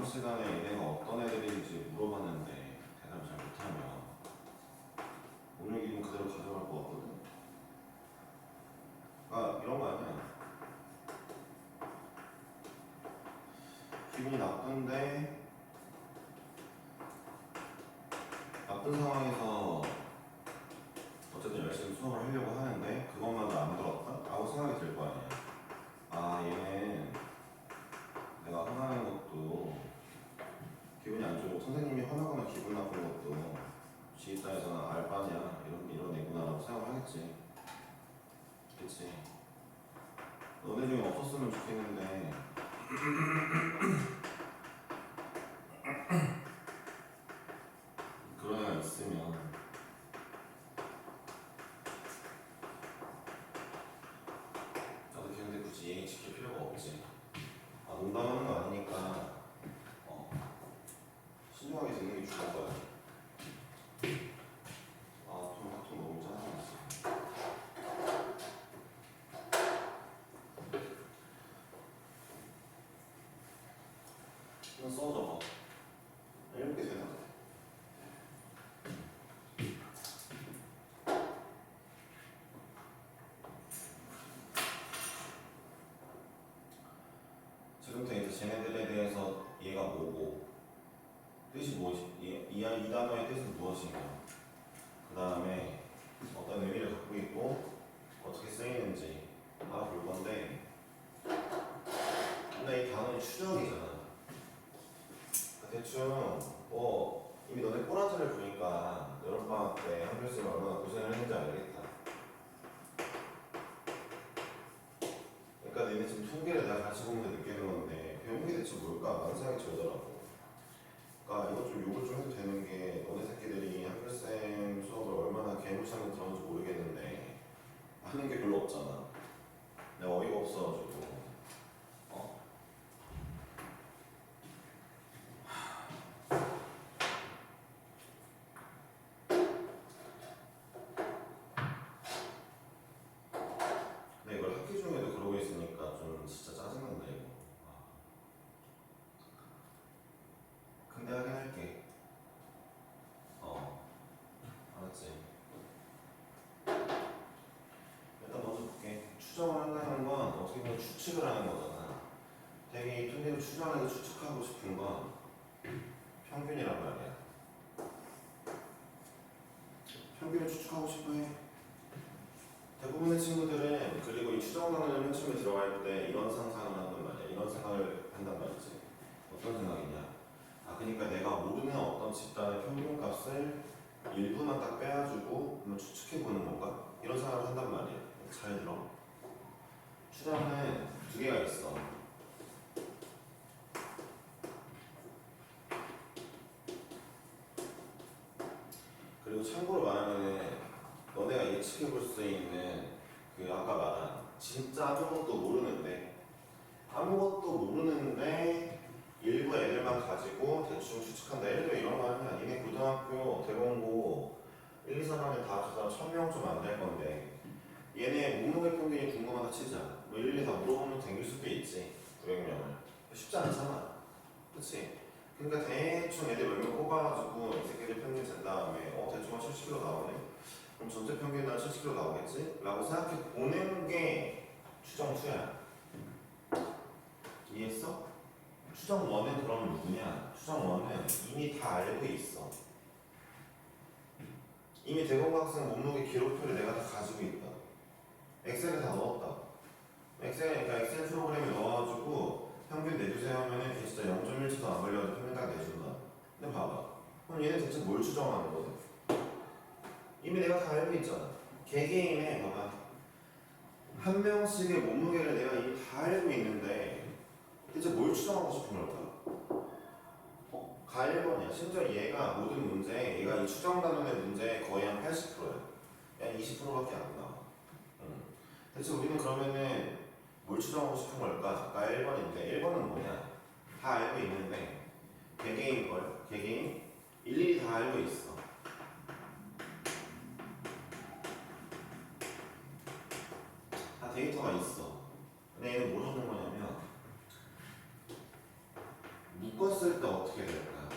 다음 시간에 얘네가 어떤 애들인지 물어봤는데 대답을 잘 못하면 오늘 기분 그대로 가져갈 것 같거든. 아, 이런 거 아니야. 기분이 나쁜데 나쁜 상황에서 어쨌든 열심히 수업을 하려고 하는데 그것만도 안 들었다? 라고 생각이 들 거 아니야. 아, 얘는 내가 화나는 것도 기분이 안 좋고 선생님이 화나거나 기분 나쁜 것도 지 입장에서는 알 바냐 이런 애구나 라고 생각을 하겠지. 그치? 너네 중에 없었으면 좋겠는데 그런 애가 있으면 나도 걔한테 굳이 예의 지킬 필요가 없지. 아, 농담하는 거 아니니까 신중하게 듣는 게 좋을 거야. 아, 토마토 너무 짜증났어. 이건 써줘. 7개 되나? 지금부터 이제 쟤네들에 대해서 얘가 뭐고 뜻이 무엇이 이 단어의 뜻은 무엇인가, 그 다음에 어떤 의미를 갖고 있고 어떻게 쓰이는지 알아볼 건데, 근데 이 단어는 추정이잖아. 대충 이미 너네 꼬라지를 보니까 여름방학 때 한글쌤이 얼마나 고생을 했는지 알겠다. 그러니까 너네 지금 통계를 내가 같이 보면서 느끼는 건데 배운 게 대체 뭘까? 라는 생각이 들더라고. 그러니까 욕을 좀 해도 되는 게, 너네 새끼들이 한글쌤 수업을 얼마나 개무시하면 들었는지 모르겠는데 하는 게 별로 없잖아. 내가 어이가 없어가지고 근데 이걸 학기 중에도 그러고 있으니까 좀 진짜 짜증난다 이거. 근데 하긴 할게. 알았지. 일단 먼저 볼게. 추정을 한다는 건 어떻게 보면 추측을 하는 거잖아. 되게 이 통계를 추정해서 추측하고 싶은 건 평균이란 말이야. 평균을 추측하고 싶어 해. 대부분의 친구들은 그리고 이 추정론을 맨 처음에 들어갈 때 이런 상상을 한단 말이야. 이런 생각을 한단 말이지. 어떤 생각이냐? 그러니까 내가 모르는 어떤 집단의 평균값을 일부만 딱 빼가지고 한번 추측해보는 건가? 이런 생각을 한단 말이야. 잘 들어. 추정은 두 개가 있어. 그리고 참고로 말하면 너네가 예측해볼 수 있는 그 아까 말한 진짜 아무것도 모르는데 일부 애들만 가지고 대충 추측한다. 예를 들어 이런 거 하면 얘네 고등학교 대공고 1, 2, 3학년 다 합쳐서 1000명 좀 안 될 건데 얘네 목록의 평균이 궁금하다 치자. 뭐 일일이 다 물어보면 생길 수도 있지. 900명을. 쉽지 않잖아. 그치? 그러니까 대충 애들 몇 명 뽑아가지고 이 새끼들 평균 잰 다음에 대충 한 70kg 나오네? 그럼 전체 평균은 한 70kg 나오겠지? 라고 생각해 보는 게 추정수야. 이해했어? 추정 1은 그럼 누구냐? 추정 1은 이미 다 알고 있어. 이미 대공학생 목록의 기록표를 내가 다 가지고 있다. 엑셀에 다 넣었다. 그러니까 엑셀 프로그램에 넣어가지고 평균 내주세요 하면은 걔 진짜 0.1초도 안 걸려도 평균 딱 내준다. 근데 봐봐. 그럼 얘는 대체 뭘 추정하는 거지? 이미 내가 다 알고 있잖아. 개개인의 봐봐. 한 명씩의 몸무게를 내가 이미 다 알고 있는데 대체 뭘 추정하고 싶은 걸까? 가 1번이야. 심지어 얘가 모든 문제에 얘가 이 추정 단원의 문제에 거의 한 80%야. 한 20%밖에 안 나와. 대체 우리는 그러면은 뭘 추정하고 싶은 걸까? 가 1번인데 1번은 뭐냐? 다 알고 있는데 개개인 일일이 다 알고 있어. 다 데이터가 있어. 근데 얘는 뭘 하는 거냐면 묶었을 때 어떻게 될까?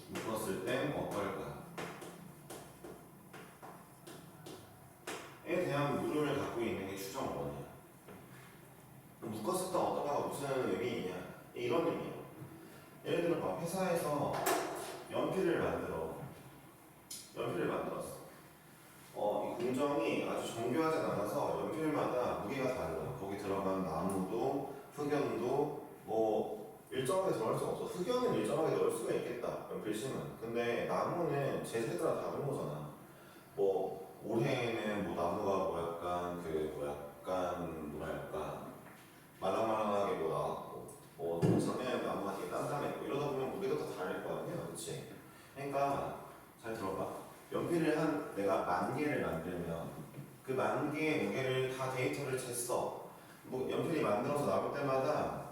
묶었을 땐 어떨까? 에 대한 물음을 갖고 있는 게 추정 원이야. 묶었을 때 어떨까가 무슨 의미이냐? 이런 의미야. 예를 들어 봐. 회사에서 연필을 만들었어. 이 공정이 아주 정교하지 않아서 연필마다 무게가 달라. 거기 들어간 나무도, 흑연도 일정하게 들어갈 수가 없어. 흑연은 일정하게 넣을 수가 있겠다. 연필심은. 근데 나무는 재질에 따라 다른 거잖아. 올해에는 나무가 약간 뭐랄까 말랑말랑하게 나왔고, 전에 나무가 되게 단단했고 이러다 보면 무게도 다 다를 거 아니야, 그렇지? 그러니까 잘 들어봐. 연필을 내가 10,000개를 만들면 그 10,000개의 무게를 다 데이터를 쟀어. 연필이 만들어서 나올 때마다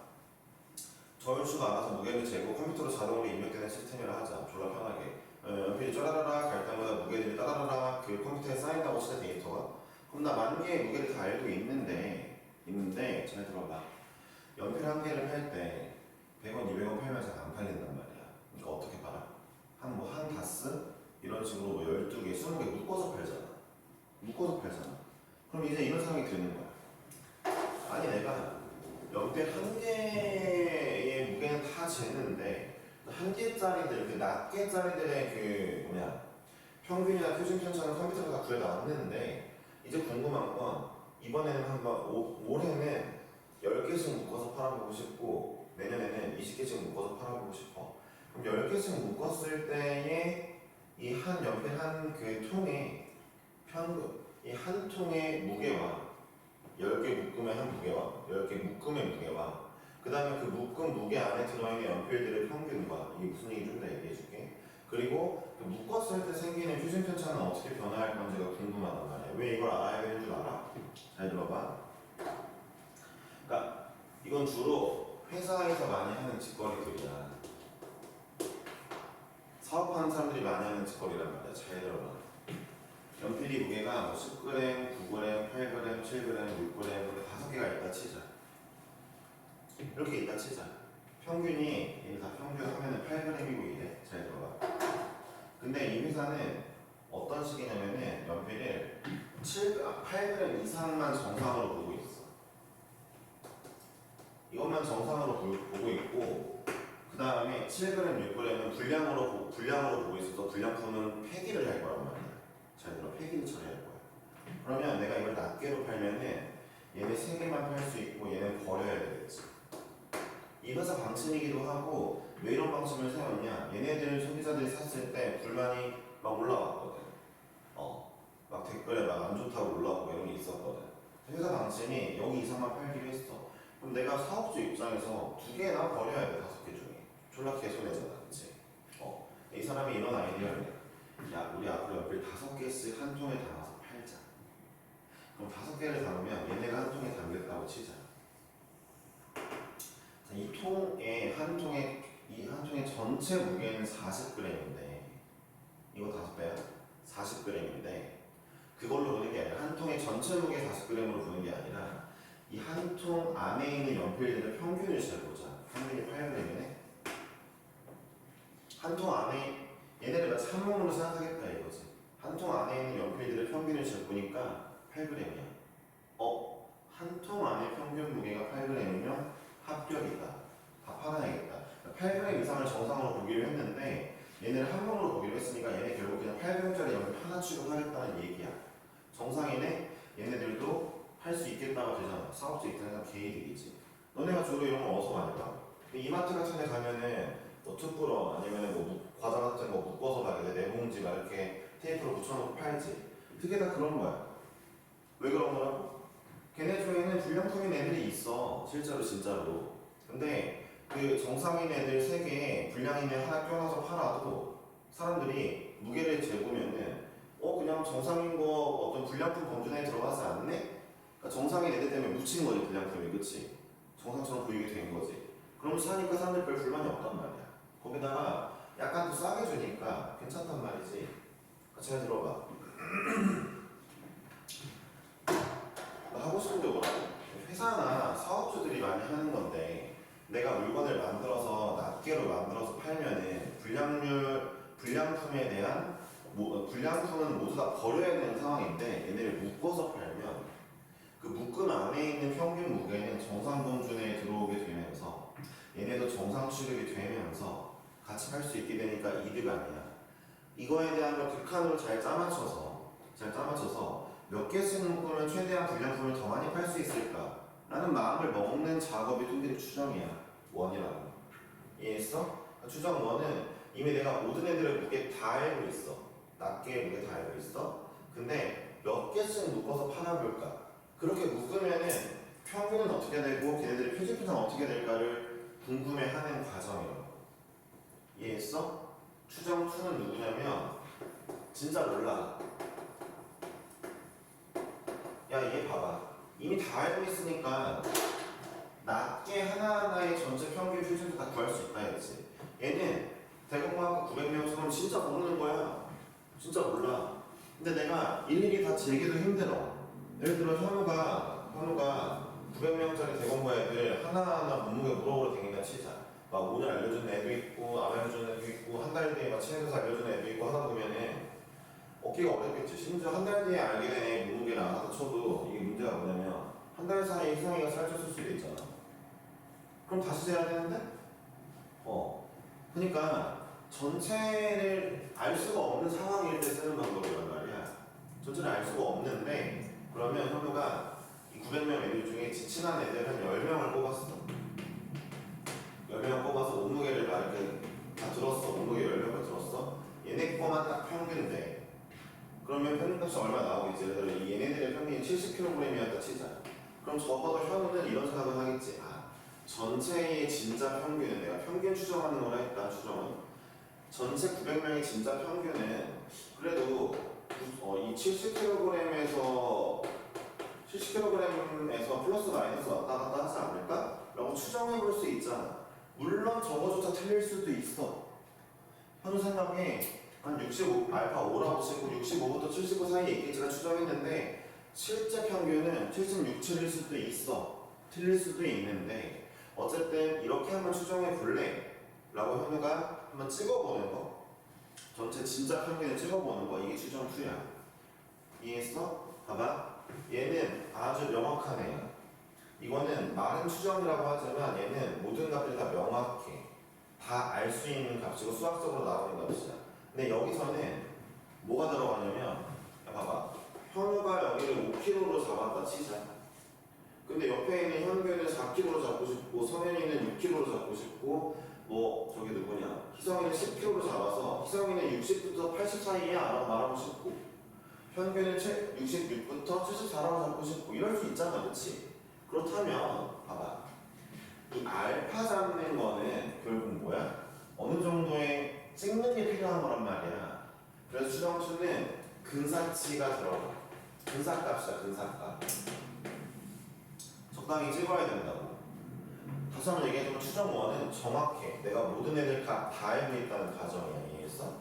저울추가 알아서 무게를 재고 컴퓨터로 자동으로 입력되는 시스템이라 하자. 졸라 편하게. 연필이 쪼라라라 갈 때마다 무게들이 따라라라 그 컴퓨터에 쌓인다고 치자 데이터가. 그럼 나 10,000개의 무게를 다 알고 있는데 잘 들어봐. 연필 1개를 팔 때 100원, 200원 팔면 잘 안 팔린단 말이야. 그러니까 어떻게 팔아? 한 다스? 이런 식으로 12개, 20개 묶어서 팔잖아. 그럼 이제 이런 생각이 드는 거야. 아니 내가 연필 1개의 무게는 다 쟀는데 1개짜리들, 그 낱개짜리들의 평균이나 표준 편차는 컴퓨터가 다 구해놨는데 이제 궁금한 건 이번에는 올해는 10개씩 묶어서 팔아보고 싶고 내년에는 20개씩 묶어서 팔아보고 싶어. 그럼 10개씩 묶었을 때의 이 한 연필 그 통의 평균, 이 한 통의 무게와 10개 묶음의 한 무게와 10개 묶음의 무게와 그 다음에 그 묶음 무게 안에 들어있는 연필들의 평균과 이게 무슨 얘기인지 좀 얘기해줄게. 그리고 그 묶었을 때 생기는 표준 편차는 어떻게 변화할 건지가 궁금하단 말이야. 왜 이걸 알아야 되는 줄 알아? 잘 들어봐. 그러니까 이건 주로 회사에서 많이 하는 짓거리들이야. 사업하는 사람들이 많이 하는 짓거리란 말이야. 잘 들어봐. 연필이 무게가 10g, 9g, 8g, 7g, 6g 5개가 있다 치자. 이렇게 있다 치자. 평균이 얘 다 평균 하면은 8g이고 이래. 잘 들어봐. 근데 이 회사는 어떤 식이냐면은 연필을 8g 이상만 정상으로 보고 있어. 이것만 정상으로 보고 있고 그 다음에 7g, 6g은 불량으로 보고 있어서 불량품은 폐기를 할 거란 말이야. 잘 들어, 폐기를 처리할 거야. 그러면 내가 이걸 낱개로 팔면은 얘네 3개만 팔 수 있고 얘는 버려야 되겠지. 이 회사 방침이기도 하고 왜 이런 방침을 세웠냐? 얘네들 소비자들이 샀을 때 불만이 막 올라왔거든. 막 댓글에 막 안 좋다고 올라오고 이런 게 있었거든. 회사 방침이 여기 이상만 팔기로 했어. 그럼 내가 사업주 입장에서 2개나 버려야 돼. 5개 중에. 졸라 개손해잖아, 그치? 이 사람이 이런 아이디어를 내. 야, 우리 앞으로 연필 5개씩 한 통에 담아서 팔자. 그럼 5개를 담으면 얘네가 한 통에 담겠다고 치자. 자, 이 한 통의 전체 무게는 40g인데 이거 5배야? 40g인데 그걸로 보는 게 아니라 한 통의 전체 무게 40g으로 보는 게 아니라 이 한 통 안에 있는 연필들의 평균을 재보자. 평균이 8g이네. 한 통 안에 얘네를 마치 한 몸으로 생각하겠다 이거지. 한 통 안에 있는 연필들의 평균을 재보니까 8g이야. 한 통 안에 평균 무게가 8g이면 합격이다. 다 팔아야겠다. 8g 이상을 정상으로 보기로 했는데 얘네를 한 몸으로 보기로 했으니까 얘네 결국 그냥 8g짜리 연필 하나 취급하겠다는 얘기야. 정상이네. 얘네들도 할 수 있겠다가 되잖아. 사업자 입장에서 개이득이지. 너네가 주로 이런 거 어디서 많이 봐? 이마트 같은 데 가면은 투프럼 아니면 과자 같은 거 묶어서 가게 돼. 4봉지 막 이렇게 테이프로 붙여놓고 팔지. 그게 다 그런 거야. 왜 그런 거라고? 걔네 중에는 불량품인 애들이 있어. 실제로 진짜로. 근데 그 정상인 애들 3개에 불량인 애 하나 껴놔서 팔아도 사람들이 무게를 재보면은 그냥 정상인 거 어떤 불량품 범주내에 들어가지 않네? 그러니까 정상인 애들 때문에 묻힌 거지 불량품이. 그치? 정상처럼 보이게 된 거지. 그럼 사니까 사람들 별 불만이 없단 말이야. 거기다가 약간 더 싸게 주니까 괜찮단 말이지. 잘 들어봐. 나 하고 싶은 게 뭐라고? 회사나 사업주들이 많이 하는 건데 내가 물건을 만들어서 묶어야 되는 상황인데 얘네를 묶어서 팔면 그 묶음 안에 있는 평균 무게는 정상 범준에 들어오게 되면서 얘네도 정상 취급이 되면서 같이 팔 수 있게 되니까 이득 아니야. 이거에 대한 걸 극한으로 잘 짜맞춰서 몇 개씩 묶으면 최대한 불량품을 더 많이 팔 수 있을까? 라는 마음을 먹는 작업이 통계적 추정이야. 원이라는 거. 이해했어? 추정 원은 이미 내가 모든 애들의 무게 다 알고 있어. 낱개의 무게 다 알고 있어. 근데 몇 개씩 묶어서 팔아볼까? 그렇게 묶으면은 평균은 어떻게 되고 걔네들의 표준표는 어떻게 될까를 궁금해하는 과정이라고. 이해했어? 추정 2는 누구냐면 진짜 몰라. 야, 얘 봐봐. 이미 다 알고 있으니까 낱개 하나하나의 전체 평균 표준도 다 구할 수 있다 했지. 얘는 대공과학과 900명처럼 진짜 모르는 거야. 진짜 몰라. 근데 내가 일일이 다 재기도 힘들어. 예를 들어 현우가 900명짜리 대공과 애들 하나하나 몸무게 물어보러 다닌다 치자. 막 오늘 알려준 애도 있고 안 알려준 애도 있고 한 달 뒤에 막 친해져서 알려준 애도 있고 하다 보면은 얻기가 어렵겠지. 심지어 한 달 뒤에 알게 된 애 몸무게를 알아서 쳐도 이게 문제가 뭐냐면 한 달 사이에 희성이가 살쪘을 수도 있잖아. 그럼 다시 재야 되는데? 그러니까 전체를 알 수가 없는 상황일 때 쓰는 방법이란 말이야. 전체를 알 수가 없는데 그러면 현우가 이 900명 애들 중에 친한 애들 한 10명을 뽑았어. 10명 뽑아서 몸무게를 막 이렇게 다 들었어. 몸무게 10명을 들었어. 얘네 거만 딱 평균돼. 그러면 평균값이 얼마 나오겠지? 예를 들어 얘네들의 평균이 70kg이었다 치자. 그럼 적어도 현우는 이런 생각을 하겠지. 전체의 진짜 평균은 내가 평균 추정하는 거라 했다. 추정은 전체 900명의 진짜 평균은 그래도 이 70kg에서 플러스 마이너스 왔다 갔다 하지 않을까? 라고 추정해 볼 수 있잖아. 물론 저거조차 틀릴 수도 있어. 현우 생각에 한 65, 알파 5라고 치고 65부터 75 사이에 있겠지라 추정했는데 실제 평균은 76, 7일 수도 있어. 틀릴 수도 있는데 어쨌든 이렇게 한번 추정해 볼래? 라고 현우가 한번 찍어보는 거. 전체 진짜 평균을 찍어보는 거. 이게 추정 2야. 이해했어? 봐봐. 얘는 아주 명확한 애야. 이거는 마른 추정이라고 하지만 얘는 모든 값들이 다 명확해. 다 알 수 있는 값이고 수학적으로 나오는 값이야. 근데 여기서는 뭐가 들어가냐면 봐봐. 현우가 여기를 5kg로 잡았다 치자. 근데 옆에 있는 현규는 4kg로 잡고 싶고 성현이는 6kg로 잡고 싶고 뭐 저기 누구냐 희성이는 10kg로 잡아서 희성이는 60부터 80 사이에 말하고 싶고 현규는 66부터 74라고 잡고 싶고 이럴 수 있잖아. 그치? 그렇다면 봐봐. 이 알파 잡는 거는 결국 뭐야? 어느 정도의 찍는 게 필요한 거란 말이야. 그래서 추정수는 근사치가 들어가. 근사값이야. 근사값. 적당히 찍어야 된다고. 다시 한번 얘기해주면 추정 1은 정확해. 내가 모든 애들 다 알고 있다는 가정이야. 이해했어?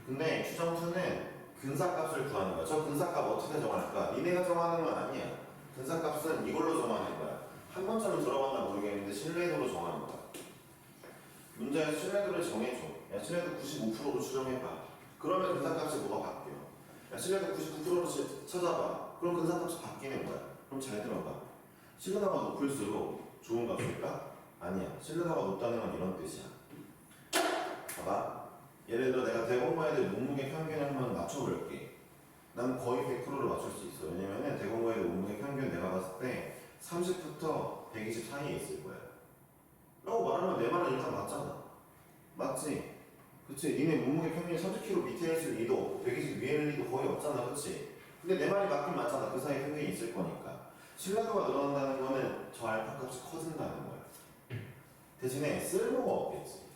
근데 추정 2는 근사값을 구하는 거야. 저 근사값 어떻게 정할까? 니네가 정하는 건 아니야. 근사값은 이걸로 정하는 거야. 한 번쯤은 들어봤나 모르겠는데 신뢰도로 정하는 거야. 문제에서 신뢰도를 정해줘. 야, 신뢰도 95%로 추정해봐. 그러면 근사값이 뭐가 바뀌어? 야, 신뢰도 99%로 찾아봐. 그럼 근사값이 바뀌는 거야. 그럼 잘 들어봐. 신뢰도가 높을수록 좋은 값일까? 아니야. 신뢰도가 높다는 건 이런 뜻이야. 봐봐. 예를 들어 내가 대공고애들 몸무게 평균을 한번 맞춰볼게. 난 거의 100%를 맞출 수 있어. 왜냐면은 대공고애들 몸무게 평균 내가 봤을 때 30부터 120 사이에 있을 거야. 라고 말하면 내 말은 일단 맞잖아. 맞지? 그치? 니네 몸무게 평균이 30kg 밑에 있을 리도 없고 120 위에 있을 리도 거의 없잖아. 그치? 근데 내 말이 맞긴 맞잖아. 그 사이에 평균이 있을 거니까. 신뢰도가 늘어난다는 거는 저 알파 값이 커진다는 거야. 대신에 쓸모가 없겠지.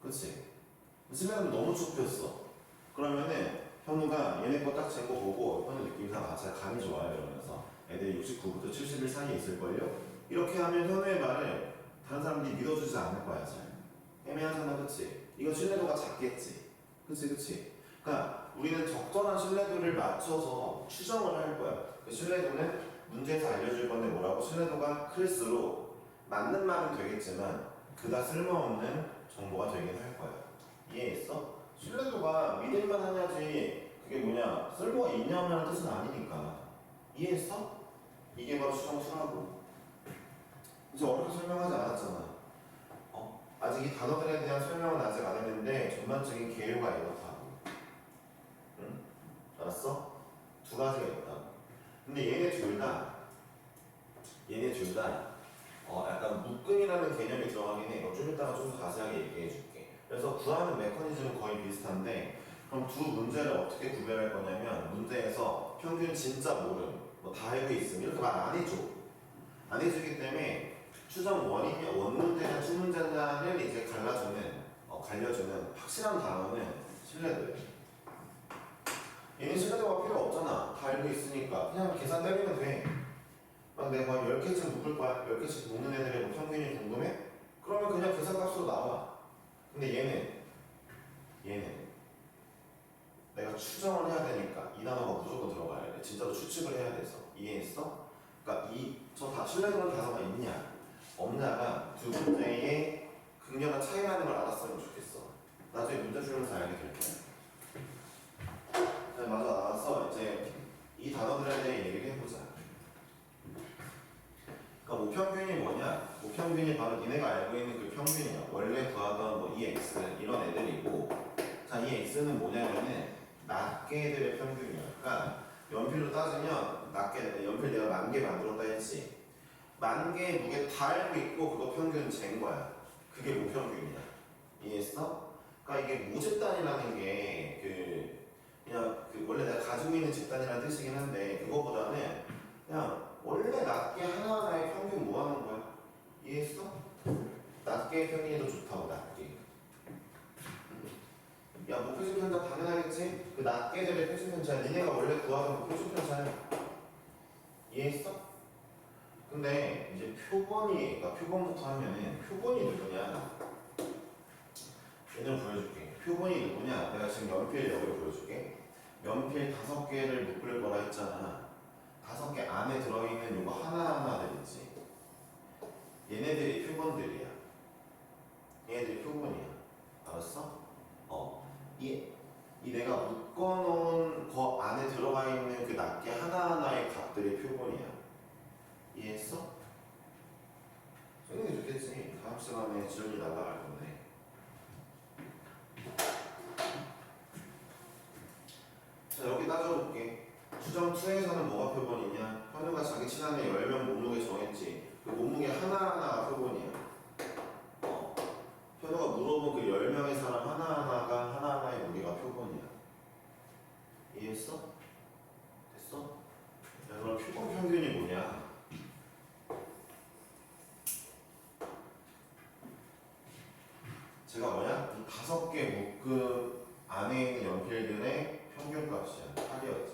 그치? 신뢰도는 너무 좁혔어. 그러면은 현우가 얘네 거 딱 잰 거 보고 현우 느낌상 진짜 감이 좋아요 이러면서 애들이 69부터 71 사이에 있을걸요? 이렇게 하면 현우의 말을 다른 사람들이 믿어주지 않을 거야. 잘 애매하잖아. 그치? 이건 신뢰도가 작겠지. 그치? 그러니까 우리는 적절한 신뢰도를 맞춰서 추정을 할 거야. 그 신뢰도는 문제에서 알려줄 건데 뭐라고? 신뢰도가 클수록 맞는 말은 되겠지만 그다 쓸모없는 정보가 되긴 할 거야. 이해했어? 신뢰도가 믿을만 하냐지 그게 뭐냐 쓸모가 있냐는 뜻은 아니니까. 이해했어? 이게 바로 수정수라고. 이제 어렵게 설명하지 않았잖아. 아직 이 단어들에 대한 설명은 아직 안 했는데 전반적인 개요가 이렇다고. 응? 알았어? 두 가지가 있다고. 근데 얘네 둘 다 약간 묶음이라는 개념이 들어가긴 해. 좀 이따가 좀 더 자세하게 얘기해 줄게. 그래서 구하는 메커니즘은 거의 비슷한데 그럼 두 문제를 어떻게 구별할 거냐면 문제에서 평균 진짜 모름, 뭐 다 알고 있음 이렇게 말 안 해줘. 안 해주기 때문에 추정 원이냐 원문제냐 투문제냐를 이제 갈려주는 확실한 단어는 신뢰도예요. 얘는 신뢰도가 필요 없잖아. 다 알고 있으니까 그냥 계산 때리면 돼. 막 내가 10개씩 묶을 거야. 10개씩 묶는 애들의 뭐 평균이 궁금해? 그러면 그냥 계산값으로 나와. 근데 얘는 내가 추정을 해야 되니까 이 단어가 무조건 들어가야 돼. 진짜로 추측을 해야 돼서. 이해했어? 그러니까 저 다 신뢰도는 단어가 있냐 없냐가 두 문제의 극렬한 차이라는 걸 알았으면 좋겠어. 나중에 문제 풀면서 알게 될 거야. 자, 마저 나와서 이제 이 단어들에 대해 얘기를 해보자. 그러니까 모평균이 뭐냐? 모평균이 바로 니네가 알고 있는 그 평균이야. 원래 구하던 뭐 EX 이런 애들이고, 자, 이 X는 뭐냐면은 낱개들의 평균이야. 그러니까 연필로 따지면 연필 내가 10,000개 만들었다 했지. 10,000개의 무게 다 알고 있고 그거 평균 잰 거야. 그게 모평균이야. 이해했어? 그러니까 이게 모집단이라는 게 그냥 원래 내가 가지고 있는 집단이라는 뜻이긴 한데 그거보다는 그냥 원래 낱개 하나하나의 평균 모아놓은 거야. 이해했어? 낱개의 평균이 더 좋다고. 낱개. 야, 뭐 표준 편차 당연하겠지? 그 낱개들의 표준 편차 니네가 원래 구하던 그 표준 편차야. 이해했어? 근데 이제 그러니까 표본부터 하면은 표본이 누구냐? 얘를 보여줄게. 표본이 누구냐? 내가 지금 연필 여기를 보여줄게. 연필 5개를 묶을 거라 했잖아. 5개 안에 들어있는 이거 하나하나들 있지. 얘네들이 표본들이야. 얘네들이 표본이야. 알았어? 이 내가 묶어놓은 거 안에 들어가 있는 그 낱개 하나하나의 값들이 표본이야. 이해했어? 성능이 좋겠지. 다음 시간에 지원이 날라갈 건데. 자, 여기 따져볼게. 수정 2에서는 뭐가 표본이냐? 현우가 자기 친한 애 10명 몸무게 정했지. 그 몸무게 하나하나가 표본이야. 현우가 물어본 그 10명의 사람 하나하나가 하나하나의 무게가 표본이야. 이해했어? 됐어? 자, 그럼 표본 평균이 뭐냐? 제가 뭐냐? 이 5개 묶음 안에 있는 연필들의 평균값이야. 8이었지.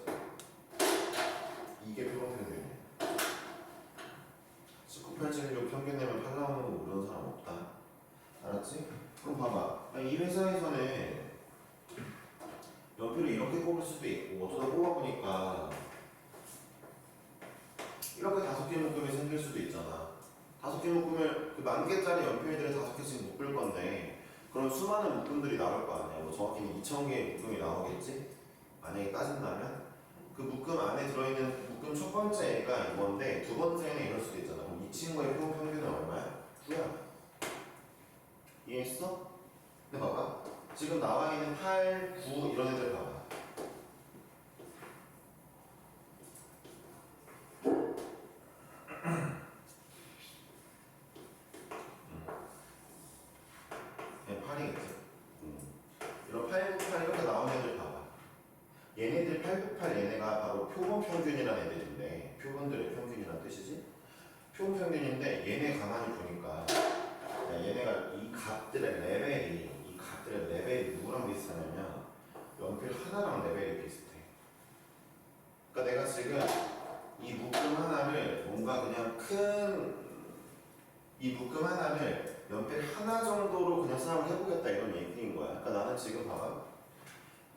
이게 표본 평균이야. 198716 평균 내면 8 나오는 거 모르는 사람 없다. 알았지? 그럼 봐봐. 이 회사에서는 연필을 이렇게 꼽을 수도 있고 어쩌다 꼽아보니까 이렇게 5개 묶음이 생길 수도 있잖아. 5개 묶음을 그 10,000개짜리 연필들을 5개씩 묶을 건데 그럼 수많은 묶음들이 나올 거 아니야. 뭐 정확히는 2,000개의 묶음이 나오겠지? 만약에 따진다면 그 묶음 안에 들어있는 묶음 첫 번째 애가 이건데 두 번째는 이럴 수도 있잖아. 그럼 이 친구의 표본 평균은 얼마야? 9야. 이해했어? 근데 봐봐. 지금 나와 있는 8, 9 이런 애들 봐봐. 그냥 8이겠지. 이런 8, 9, 8 이렇게 나온 애들 봐봐. 얘네들 8, 9, 8 얘네가 바로 표본 평균이라는 애들인데 표본들의 평균이라는 뜻이지? 표본 평균인데 얘네 가만히 보니까 얘네가 이 값들의 레벨이 누구랑 비슷하냐면 연필 하나랑 레벨이 비슷해. 그러니까 내가 지금 이 묶음 하나를 뭔가 그냥 이 묶음 하나를 연필 하나 정도로 그냥 생각을 해보겠다 이런 얘기인 거야. 그러니까 나는 지금 봐봐.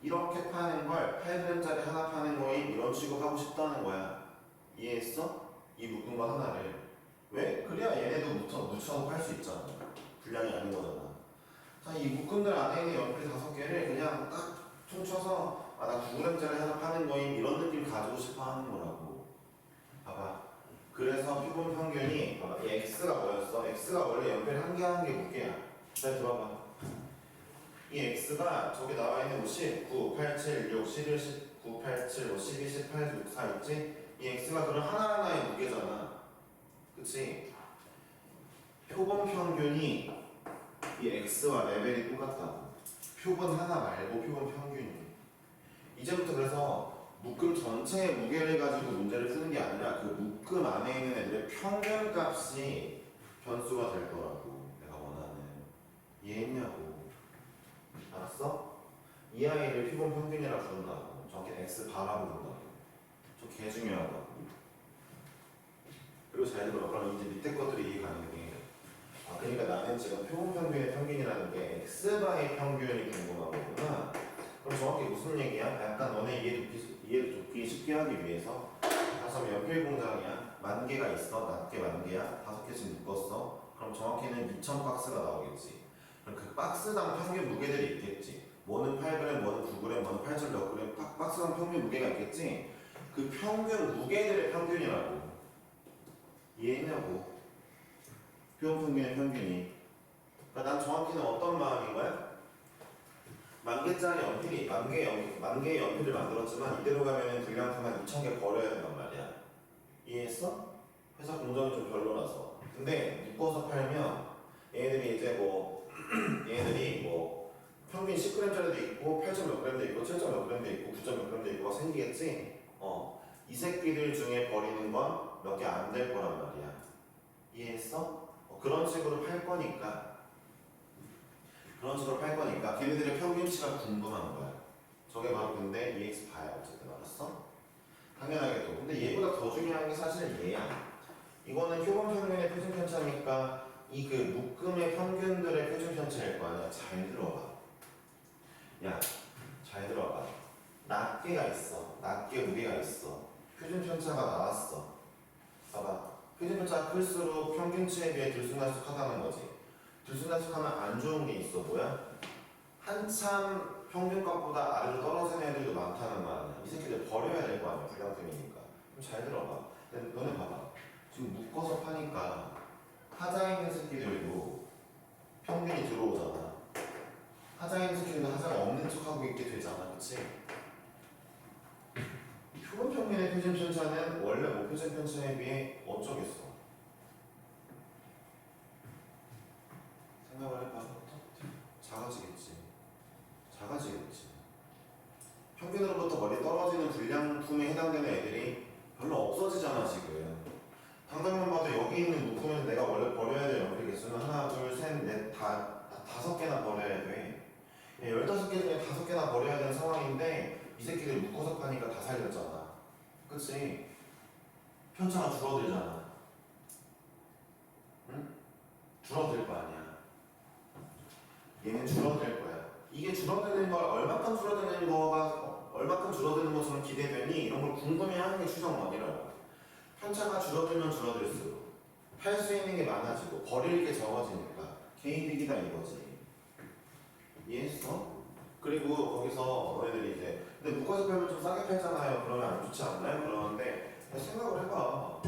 이렇게 파는 걸 8g짜리 하나 파는 거에 이런 취급하고 싶다는 거야. 이해했어? 이 묶음과 하나를. 왜? 그래야 얘네도 묻혀서 팔 수 있잖아. 분량이 아닌 거잖아. 자, 이 묶음들 안에 있는 연필 5개를 그냥 딱 퉁쳐서 나 9g짜리 하나 파는 거임 이런 느낌 가지고 싶어 하는 거라고. 봐봐. 그래서 표본 평균이 봐봐. 이 x가 뭐였어? x가 원래 연필 한 개 한 개 무게야. 잘 들어봐. 이 x가 저기 나와 있는 뭐 10, 9, 8, 7, 6, 11, 19, 8, 7, 뭐 12, 18, 6, 4 있지? 이 x가 그런 하나하나의 무게잖아. 그치? 표본 평균이 이 x와 레벨이 똑같다고. 표본 하나 말고 표본 평균이. 이제부터 그래서 묶음 전체의 무게를 가지고 문제를 푸는 게 아니라 그 묶음 안에 있는 애들의 평균 값이 변수가 될 거라고. 내가 원하는. 이해했냐고. 알았어? 이 아이를 표본 평균이라 부른다고. 저렇게 x 바라 부른다고. 저 개 중요하다고. 그리고 잘 들어. 그럼 이제 밑에 것들이 이해 가는 게 그러니까 나는 지금 표본 평균의 평균이라는 게 x바의 평균이 궁금한 거구나. 그럼 정확히 무슨 얘기야? 약간 너네 이해를 돕기 쉽게 하기 위해서 다시 연필 공장이야. 10,000개가 있어. 낱개 10,000개야. 5개씩 묶었어. 그럼 정확히는 2,000박스가 나오겠지. 그럼 그 박스당 평균 무게들이 있겠지. 뭐는 8g, 뭐는 9g, 뭐는 8점 몇 g, 박스당 평균 무게가 있겠지. 그 평균 무게들의 평균이라고. 이해했냐고. 표본 평균의 평균이. 그러니까 난 정확히는 어떤 마음인 거야? 10,000개짜리 연필이 10,000개의 연필을 만들었지만 이대로 가면은 불량품 한 2,000개 버려야 된단 말이야. 이해했어? 회사 공정이 좀 별로라서. 근데 묶어서 팔면 얘네들이 이제 뭐 얘네들이 뭐 평균 10g짜리도 있고 8점 몇 g도 있고 7점 몇 g도 있고 9점 몇 g도 있고 생기겠지? 이 새끼들 중에 버리는 건 몇 개 안 될 거란 말이야. 이해했어? 그런 식으로 팔 거니까 걔네들의 평균치가 궁금한 거야. 저게 바로 근데 EX 봐야 어쨌든. 알았어? 당연하게도. 근데 얘보다 더 중요한 게 사실 얘야. 이거는 표본 평균의 표준 편차니까 이 그 묶음의 평균들의 표준 편차일 거 아니야. 잘 들어봐. 야, 잘 들어봐. 낱개가 있어. 낱개 무게가 있어. 표준 편차가 나왔어. 봐봐. 표준 편차가 클수록 평균치에 비해 들쑥날쑥하다는 거지. 들쑥날쑥하면 안 좋은 게 있어. 뭐야? 한참 평균값보다 아래로 떨어지는 애들도 많다는 거 아니야. 이 새끼들 버려야 될 거 아니야. 불량품이니까. 그럼 잘 들어봐. 근데 너네 봐봐. 지금 묶어서 파니까 하자에 있는 새끼들도 평균이 들어오잖아. 하자에 있는 새끼들도 하자가 없는 척하고 있게 되잖아. 그치? 표본 평균의 표준 편차는 원래 표준 편차에 비해 어쩌겠어? 생각을 해봐. 작아지겠지. 평균으로부터 멀리 떨어지는 불량품에 해당되는 애들이 별로 없어지잖아 지금. 당장만 봐도 여기 있는 묶음에서 내가 원래 버려야 될 연필 개수는 하나, 둘, 셋, 넷, 5개나 버려야 돼. 15개 중에 5개나 버려야 되는 상황인데 이 새끼들 묶어서 파니까 다 살렸잖아. 그치? 편차가 줄어들잖아. 응? 줄어들 거 아니야. 얘는 줄어들 거야. 이게 줄어드는 걸 얼마큼 줄어드는 것처럼 기대되니 이런 걸 궁금해하는 게 추정원이라고. 편차가 줄어들면 줄어들수록 팔 수 있는 게 많아지고 버릴 게 적어지니까 개이득이다 이거지. 이해했어? 그리고 거기서 너희들이 이제 근데 묶어서 팔면 좀 싸게 팔잖아요. 그러면 안 좋지 않나요? 그러는데 생각을 해봐.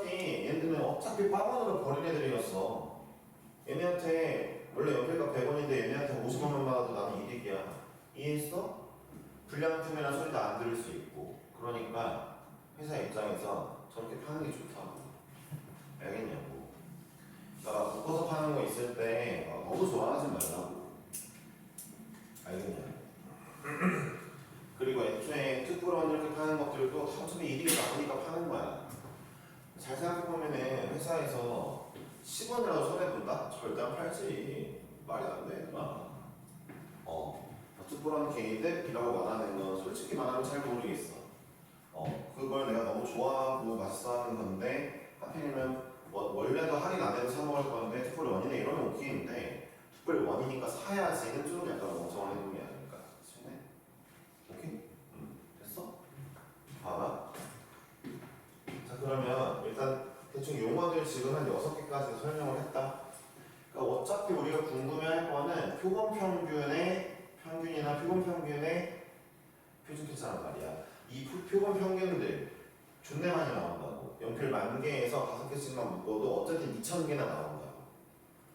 얘네들은 어차피 빠번으로 버린 애들이었어. 얘네한테 원래 연필값 100원인데 얘네한테 50원만 받아도 나는 이득이야. 이해했어? 불량품이나 소리도 안 들을 수 있고. 그러니까 회사 입장에서 저렇게 파는 게 좋다고. 알겠냐고. 그러니까 묶어서 파는 거 있을 때 너무 좋아하지 말라고. 알겠냐고. 그리고 애초에 특구론 이렇게 파는 것들도 어차피 이득이 나오니까 파는 거야. 잘 생각해보면은 회사에서 10원이라도 손해본다? 절대 안 팔지. 말이 안 돼. 특별한 개인들이라고 말하는 건 솔직히 말하면 잘 모르겠어. 그걸 내가 너무 좋아하고 맛있어 하는 건데 하필이면 원래도 할인 안 해도 사 먹을 건데 특별 원이네 이러면 오케이인데 특별 원이니까 사야지는 좀 약간 멍청한 행동이 아닐까 싶네. 오케이? 됐어? 봐봐. 자 그러면 일단 대충 용어들 지금 한 6개까지 설명을 했다. 그러니까 어차피 우리가 궁금해할 거는 표본 평균의 평균이나 표본 평균의 표준 편차란 말이야. 이 표본 평균들 존내 많이 나온다고. 연필 10,000개에서 5개씩만 묶어도 어쨌든 2,000개나 나온다고.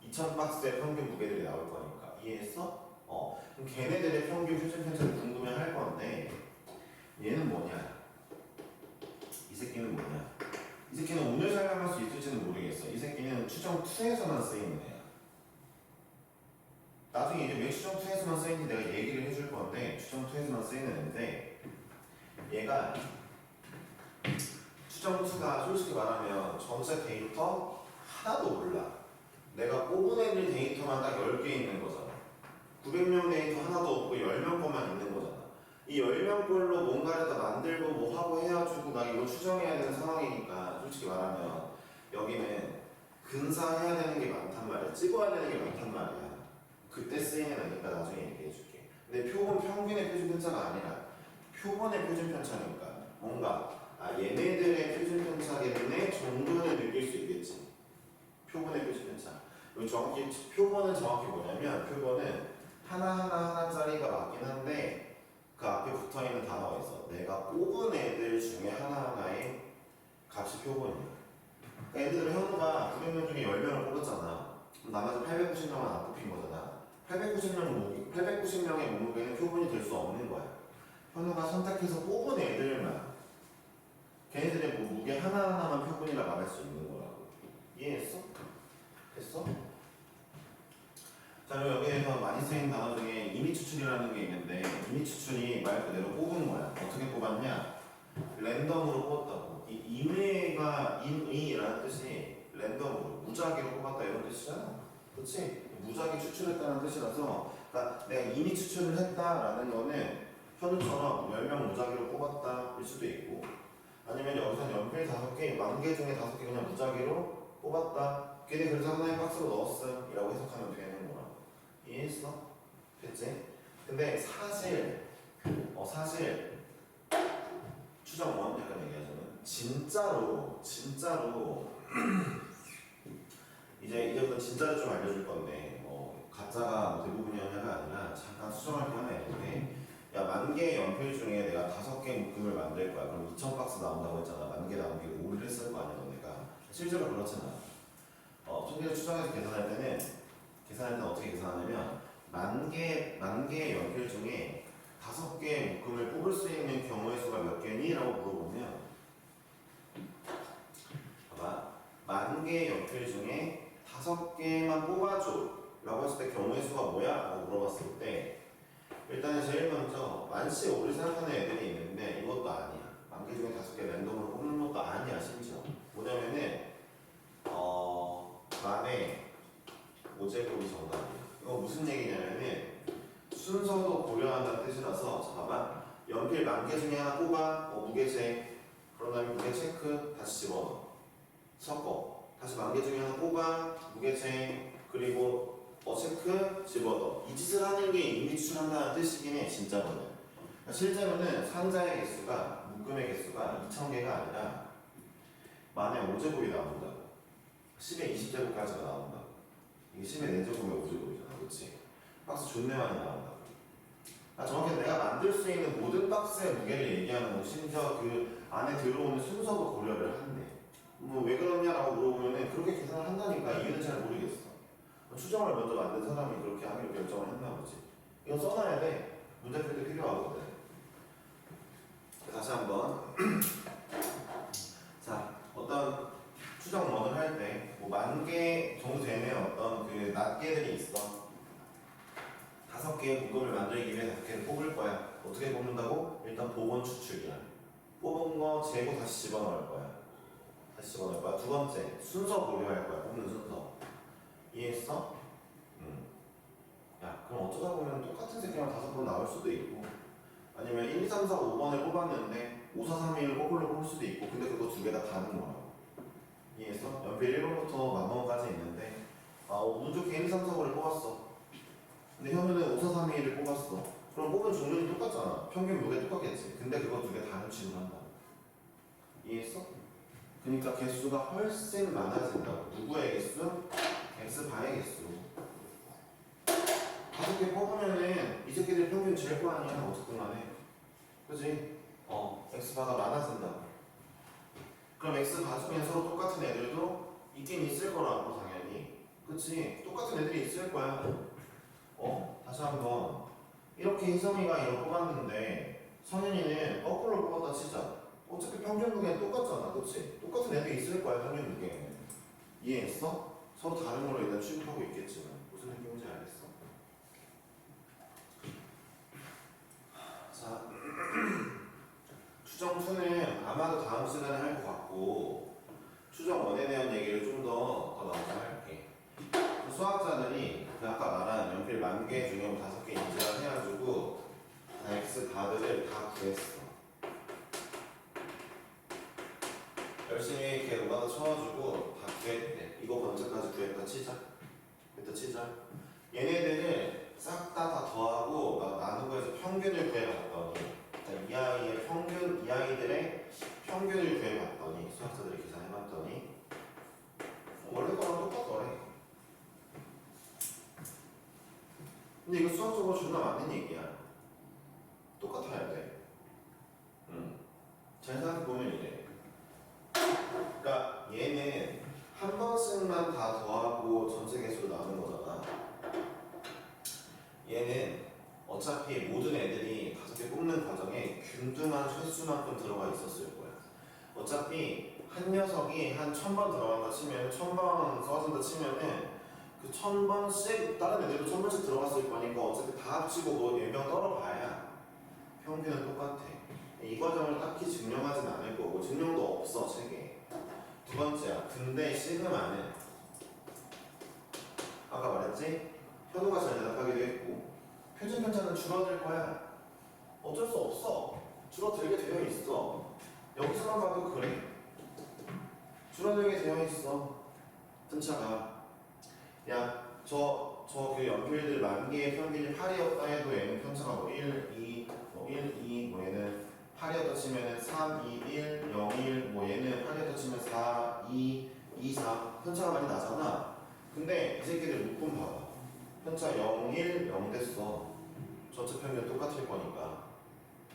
2,000박스의 평균 무게들이 나올 거니까. 이해했어? 그럼 걔네들의 평균 표준 편차를 궁금해 할 건데 얘는 뭐냐? 이 새끼는 뭐냐? 이 새끼는 오늘 사용할 수 있을지는 모르겠어. 이 새끼는 추정 2에서만 쓰이는 애야. 나중에 이제 왜 추정 2에서만 쓰이는지 내가 얘기를 해줄 건데 추정 2에서만 쓰이는 애인데 얘가 추정 2가 솔직히 말하면 전체 데이터 하나도 몰라. 내가 뽑아낼 데이터만 딱 10개 있는 거잖아. 900명 데이터 하나도 없고 10명 것만 있는 거잖아. 이 10명 걸로 뭔가를 다 만들고 뭐 하고 해가지고 나 이거 추정해야 되는 상황이니까 솔직히 말하면 여기는 근사해야 되는 게 많단 말이야. 찍어야 되는 게 많단 말이야. 그때 쓰이는 애니까 나중에 얘기해 줄게. 근데 표본 평균의 표준 편차가 아니라 표본의 표준 편차니까 뭔가 얘네들의 표준 편차겠네 정도는 느낄 수 있겠지. 표본의 표준 편차. 정확히 표본은 정확히 뭐냐면 표본은 하나짜리가 맞긴 한데 그 앞에 붙어있는 단어가 있어. 내가 뽑은 애들 중에 하나하나의 값이 표본이야. 그러니까 예를 들어 현우가 900명 중에 10명을 뽑았잖아. 그럼 나머지 890명은 안 뽑힌 거잖아. 890명의 몸무게는 표본이 될 수 없는 거야. 현우가 선택해서 뽑은 애들만 걔네들의 무게 하나하나만 표본이라 말할 수 있는 거라고. 이해했어? 됐어? 자, 그리고 여기에서 많이 쓰이는 단어 중에 이미 추출이라는 게 있는데 이미 추출이 말 그대로 뽑은 거야. 어떻게 뽑았냐? 랜덤으로 뽑았다고. 이 임의가 임의라는 뜻이 랜덤으로 무작위로 뽑았다 이런 뜻이잖아. 그렇지? 무작위 추출했다는 뜻이라서 그러니까 내가 이미 추출을 했다라는 거는 현우처럼 10명 무작위로 뽑았다일 수도 있고 아니면 여기서 연필 5개, 10,000개 중에 5개 그냥 무작위로 뽑았다. 걔네 그래서 하나의 박스로 넣었음 이라고 해석하면 되는 거야. 이해했어? 됐지? 근데 사실 추정원 약간 얘기하자면 진짜로 이제부터 진짜를 좀 알려줄 건데 가짜가 대부분이냐가 아니라 잠깐 수정할 게 하나 있는데 야 10,000개 연필 중에 내가 5개 묶음을 만들 거야. 그럼 2,000박스 나온다고 했잖아. 10,000개 나온 게 5를 했을 거 아니야 너네가. 실제로 그렇진 않아. 통계를 추정해서 계산할 때는 어떻게 계산하냐면 10,000개 연필 중에 5개 묶음을 뽑을 수 있는 경우의 수가 몇 개니? 라고 물어보면 봐봐 10,000개 연필 중에 5개만 뽑아줘 라고 했을 때 경우의 수가 뭐야? 라고 물어봤을 때 일단은 제일 먼저 만시 5를 생각하는 애들이 있는데 이것도 아니야. 10,000개 중에 5개 랜덤으로 뽑는 것도 아니야. 심지어 뭐냐면은 만에 5제곱이 정답이야. 이거 무슨 얘기냐면은 순서도 고려한다는 뜻이라서 잠깐만 연필 10,000개 중에 하나 뽑아 무게체 그런 다음에 무게 체크 다시 집어넣어 섞어 다시 10,000개 중에 하나 뽑아 무게체 그리고 체크 집어넣어 이 짓을 하는 게 이미 추출한다는 뜻이긴 해 진짜로는. 그러니까 실제로는 상자의 개수가 묶음의 개수가 2,000개가 아니라 만에 5제곱이 나온다고. 10의 20제곱까지가 나온다고. 이게 10의 4제곱의 5제곱이잖아. 그렇지? 박스 존내 많이 나온다고. 정확히 내가 만들 수 있는 모든 박스의 무게를 얘기하는 거 심지어 그 안에 들어오는 순서도 고려를 한대. 왜 그러냐라고 물어보면은 그렇게 계산을 한다니까 이유는 잘 모르겠어. 추정을 먼저 만든 사람이 그렇게 하기로 결정을 했나 보지. 이건 써놔야 돼. 문제풀 때 필요하거든. 다시 한번 자 어떤 추정 원을 할 때 뭐 10,000개 정도 되는 어떤 그 낱개들이 있어. 5개의 묶음을 만들기 위해 5개를 뽑을 거야. 어떻게 뽑는다고? 일단 복원 추출이야. 뽑은 거 재고 다시 집어넣을 거야. 두 번째 순서 고려할 거야. 뽑는 순서. 이해했어? 야 그럼 어쩌다 보면 똑같은 새끼만 5번 나올 수도 있고 아니면 1, 2, 3, 4, 5번을 뽑았는데 5, 4, 3, 1을 거꾸로 뽑을 수도 있고 근데 그거 2개 다 다른 거라고. 이해했어? 연필 1번부터 10,000번까지 있는데 운 좋게 1, 2, 3, 4, 5를 뽑았어. 근데 현우는 5, 4, 3, 2를 뽑았어. 그럼 뽑은 종류는 똑같잖아. 평균 무게 똑같겠지. 근데 그거 2개 다른 취급을 한다. 이해했어? 그러니까 개수가 훨씬 많아진다고. 누구의 개수? X바의 개수. 5개 뽑으면은 이 새끼들 평균 제일 거 아니야. 어쨌든 간에. 그지? x바가 많아진다. 그럼 x 가중에 서로 똑같은 애들도 있긴 있을 거라고 당연히. 그치? 똑같은 애들이 있을 거야. 다시 한번 이렇게 희성이가 이걸 뽑았는데 성현이는 거꾸로 뽑았다 치자. 어차피 평균 무게는 똑같잖아. 그치? 똑같은 애들이 있을 거야. 평균 무게는. 이해했어? 서로 다른 걸로 일단 취급하고 있겠지만 무슨 느낌인지 알겠어? 자, 추정 2는 아마도 다음 시간에 할 것 같고 추정 1에 대한 얘기를 좀 더 먼저 할게. 수학자들이 아까 말한 연필 10,000개 중에 5개 인지를 해가지고 x 바들을 다 구했어. 열심히 이렇게 노가다 쳐가지고 다 구했대. 이거 번째까지 구했다 치자. 얘네들을 싹 다 더하고 나누고 해서 평균을 구해봤더니 이 아이의 평균, 이 아이들의 평균을 구해봤더니 수학자들이 계산해봤더니 원래 거랑 똑같더래. 근데 이거 수학적으로 존나 맞는 얘기야. 똑같아야 돼. 잘 생각해보면 이래. 그러니까 얘는 한 번씩만 다 더하고 전체 개수로 나눈 거잖아. 얘는 어차피 모든 애들이 5개 뽑는 과정에 균등한 횟수만큼 들어가 있었을 거야. 어차피 한 녀석이 한 1000번 들어간다 치면 1000번 써진다 치면은 그 1000번씩 다른 애들도 1000번씩 들어갔을 거니까 어차피 다 합치고 뭐 예명 떨어봐야 평균은 똑같아. 이 과정을 딱히 증명하진 않을 거고 증명도 없어 책에. 두 번째야. 근데 시그마는 아까 말했지? 현우가 잘 대답하기도 했고 표준 편차는 줄어들 거야. 어쩔 수 없어. 줄어들게 되어 있어. 여기서만 봐도 그래. 줄어들게 되어 있어. 편차가. 야, 그 연필들 10,000개의 평균이 8이었다 해도 얘는 편차가 뭐 1, 2, 1, 2, 얘는 8이었다 치면은 3, 2, 1, 0, 1, 얘는 8이었다 치면 4, 2, 2, 4 편차가 많이 나잖아. 근데 이 새끼들 묶음 봐봐. 편차 0, 1, 0 됐어. 전체 평균 똑같을 거니까.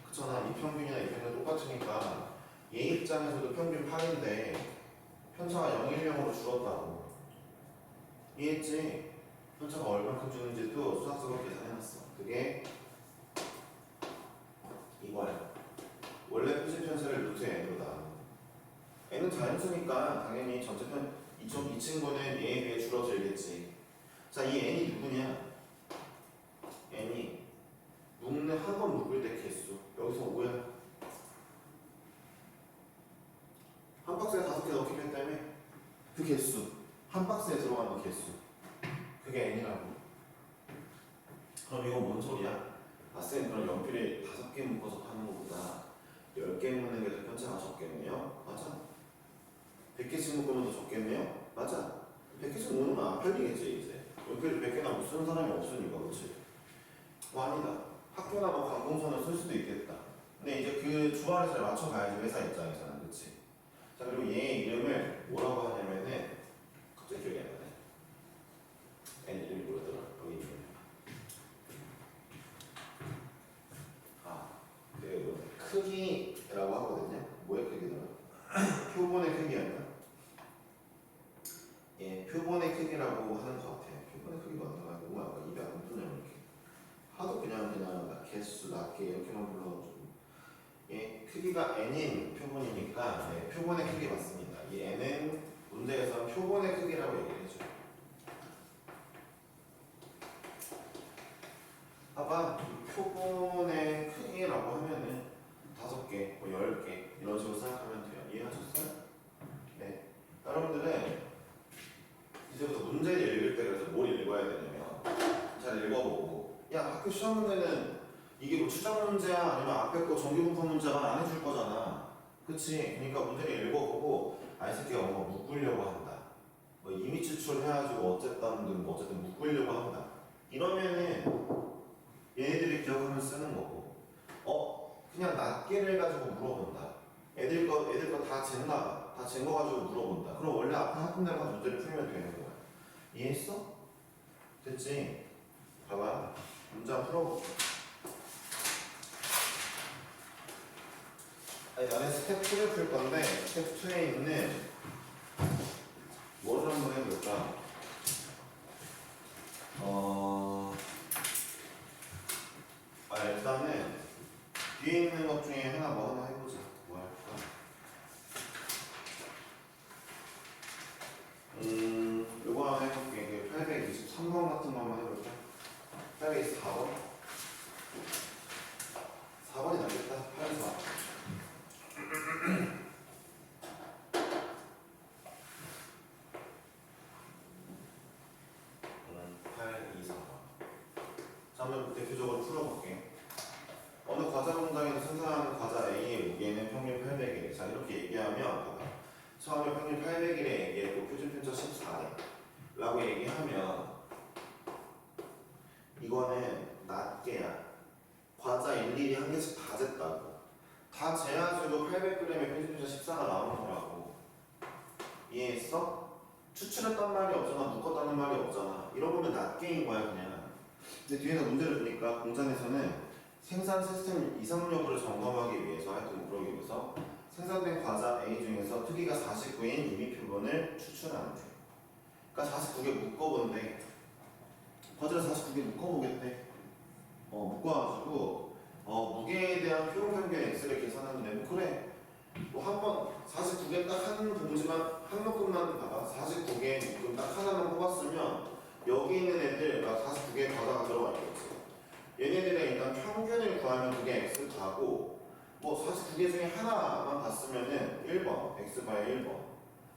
그렇잖아. 이 평균이나 이 평균 똑같으니까 얘 입장에서도 평균 8인데 편차가 0, 1, 0으로 줄었다고. 이해했지? 편차가 얼만큼 주는지도 수학적으로 계산해놨어. 그게 이거야. 원래 표준 편차를 루트 n으로 나누는. n은 자연수니까 당연히 전체 이 친구는 얘에 비해 줄어들겠지. 자, 이 n이 누구냐? n이 묶는 한 번 묶을 때 개수. 여기서 5야. 한 박스에 5개 넣기 때문에 그 개수. 한 박스에 들어가는 개수. 그게 n이라고. 그럼 이건 뭔 소리야? 쌤 그럼 연필을 5개 묶어서 파는 것보다 10개 묶는 게 더 편차가 적겠네요? 맞아. 100개씩 묶으면 더 적겠네요? 맞아. 100개씩 묶으면 안 팔리겠지 이제. 연필을 100개나 못 쓰는 사람이 없으니까. 그렇지? 아니다. 학교나 관공서는 쓸 수도 있겠다. 근데 이제 그 조화를 잘 맞춰가야지 회사 입장에서는. 그렇지? 자, 그리고 얘 이름을 뭐라고 하냐면은 갑자기 기억이 안 나네. 얘 이름이 뭐였더라? 여기 있네. 크기라고 하거든요. 뭐의 크기더라? 표본의 크기 아니야? 예, 표본의 크기라고 하는 것 같아요. 표본의 크기가 맞나? 뭔가 입에 안 붙냐 이렇게. 하도 그냥 개수 낮게 이렇게만 불러가지고. 예, 크기가 n인 표본이니까 네, 표본의 크기 맞습니다. 이 n은 문제에서 표본의 크기라고 얘기를 해줘요. 봐봐, 표본의 크기라고 하면은 5개, 10개 이런 식으로 생각하면 돼요. 이해하셨어요? 네. 여러분들은 이제부터 문제를 읽을 때 그래서 뭘 읽어야 되냐면 잘 읽어보고 야, 학교 시험 문제는 이게 뭐 추정 문제야 아니면 앞에 거 정규분포 문제만 안 해줄 거잖아. 그치? 그러니까 문제를 읽어보고 이 새끼가 뭔가 묶으려고 한다. 이미 추출해가지고 어쨌든 묶으려고 한다. 이러면은 얘네들이 기억하면 쓰는 거고 그냥 낱개를 가지고 물어본다. 애들 거 다 쟀나? 다 잰 거 가지고 물어본다. 그럼 원래 앞에 하던 대로 문제를 풀면 되는 거야. 이해했어? 됐지? 봐봐. 문제 한번 풀어볼게. 아니, 나는 스텝 2를 풀 건데 스텝 2에 있는 뭐를 한번 해볼까? 일단은 뒤에 있는 것 중에 하나 해보자. 뭐 할까? 요거 하나 해볼게. 그 823번 같은 거 한번 해볼까? 824번? 4번이 낫겠다. 824. 824번. 자, 한번 대표적으로 풀어볼게. 어느 과자 공장에서 생산하는 과자 A의 무게는 평균 800일. 자, 이렇게 얘기하면 봐봐. 처음에 평균 800일에 얘기했고 표준 편차 14래 라고 얘기하면 이거는 낱개야. 과자 일일이 한 개씩 다 쟀다고. 다 재가지고 800g의 표준 편차 14가 나오는 거라고. 이해했어? 추출했단 말이 없잖아. 묶었다는 말이 없잖아. 이런 거면 낱개인 거야 그냥. 근데 뒤에서 문제를 주니까 공장에서는 생산 시스템 이상 여부를 점검하기 위해서 하여튼 그러기 위해서 생산된 과자 A 중에서 크기가 49인 유미 표본을 추출하는 중. 그러니까 49개 묶어본대. 과자를 49개 묶어보겠대. 묶어가지고 무게에 대한 표본 평균 X를 계산하는데 뭐 그래. 뭐 한번 49개 딱 한 봉지만 한 묶음만 봐봐. 49개 묶음 딱 하나만 뽑았으면 여기 있는 애들 49개 과자가 들어가 있겠지. 얘네들의 일단 평균을 구하면 그게 X 가고 뭐 49개 중에 하나만 봤으면은 1번 X바에 1번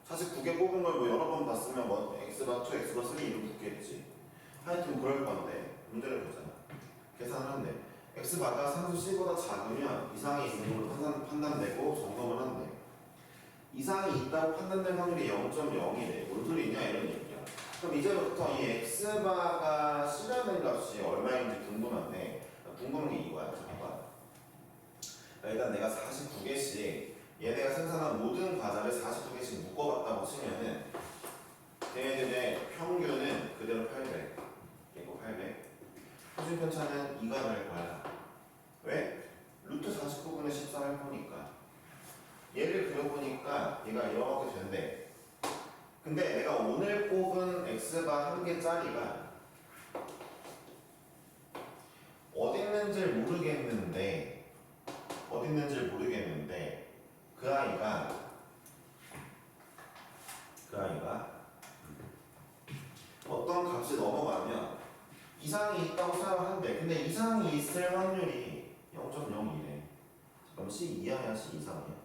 49개 뽑은 걸 뭐 여러 번 봤으면 뭐 X바 2, X바 3 이렇게 붙겠지. 하여튼 그럴 건데 문제를 보자. 계산을 한대. X바가 상수 C보다 작으면 이상이 있는 걸로 판단되고 점검을 한대. 이상이 있다고 판단된 확률이 0.0이래. 뭔 소리냐 이런 얘기야. 그럼 이제부터 이 X바가 C라는 값이 얼마인지 궁금한데 궁금한 게 이거야. 잠깐만. 일단 내가 49개씩 얘네가 생산한 모든 과자를 49개씩 묶어봤다고 치면은 얘네들의 평균은 그대로 800. 이거 800. 표준 편차는 2가 될 거야. 왜? 루트 49분의 14 할 거니까. 얘를 그려보니까 얘가 이렇게 된대. 근데 내가 오늘 뽑은 X바 한 개짜리가 어디 있는지 모르겠는데 그 아이가 어떤 값이 넘어가면 이상이 있다고 생각하는데 근데 이상이 있을 확률이 0.02래. 그럼 C 이하야 C 이상이야?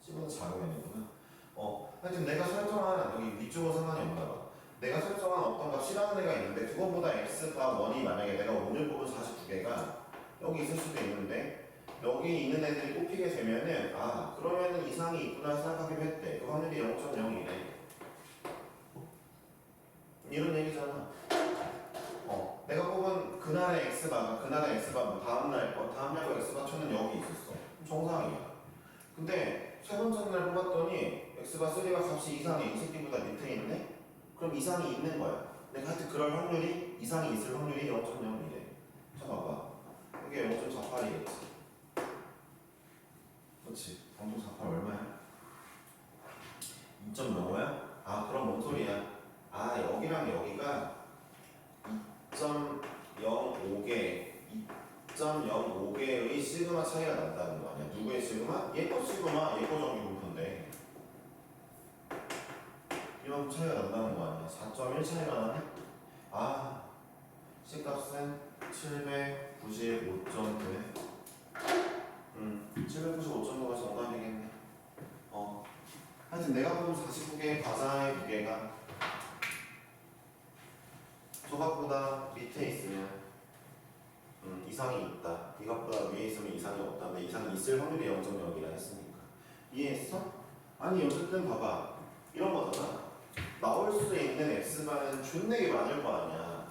C보다 작으면 되구나. 하여튼 내가 설정한 여기 위쪽은 상관이 없나 봐. 내가 설정한 어떤 값 C라는 애가 있는데 그것보다 X가 1이 만약에 내가 오늘 뽑은 49개가 여기 있을 수도 있는데 여기 있는 애들이 뽑히게 되면은 그러면은 이상이 있구나 생각하기로 했대. 그 확률이 0.0이래. 이런 얘기잖아. 내가 뽑은 그날의 X바가 뭐 다음날 거 X바 2는 여기 있었어. 정상이야. 근데 세 번째 날 뽑았더니 X바 3가 값이 이상해. 이 새끼보다 밑에 있네? 그럼 이상이 있는 거야. 내가 하여튼 그럴 확률이 이상이 있을 확률이 0.0이래. 자 봐봐. 이게 0.48이겠지. 그렇지. 0.48 얼마야? 2.05야? 그럼 뭔 소리야? 여기랑 여기가 2.05개의 시그마 차이가 난다는 거 아니야? 누구의 시그마? 얘 거 시그마, 얘 거 정규분포인데 이만큼 차이가 난다는 거 아니야? 4.1 차이가 나네? C값은 795.9네. 795.9가 정답이겠네. 하여튼 내가 본 49개의 과자의 무게가 저것보다 밑에 있으면 이상이 있다. 이것보다 위에 있으면 이상이 없다. 근데 이상이 있을 확률이 0.0이라 했으니까. 이해했어? 아니 어쨌든 봐봐. 이런 거잖아. 나올 수 있는 X바는 존내게 많을 거 아니야.